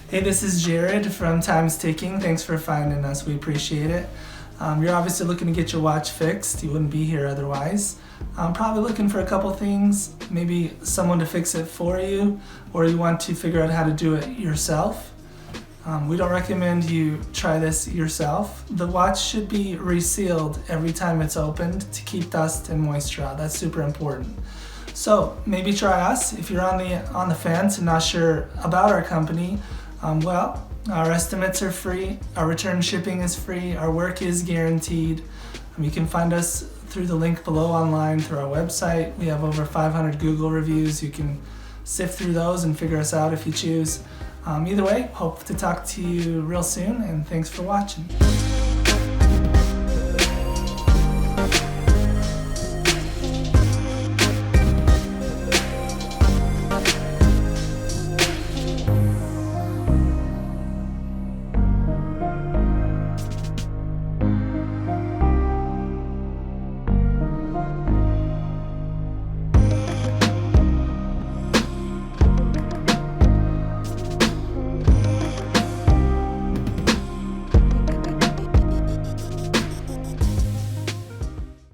Hey, this is Jared from Time's Ticking. Thanks for finding us. We appreciate it. You're obviously looking to get your watch fixed. You wouldn't be here otherwise. I'm probably looking for a couple things, maybe someone to fix it for you, or you want to figure out how to do it yourself. We don't recommend you try this yourself. The watch should be resealed every time it's opened to keep dust and moisture out. That's super important. So maybe try us. If you're on the fence and not sure about our company, our estimates are free, our return shipping is free, our work is guaranteed. You can find us through the link below online through our website. We have over 500 Google reviews. You can sift through those and figure us out if you choose. Either way, hope to talk to you real soon, and thanks for watching.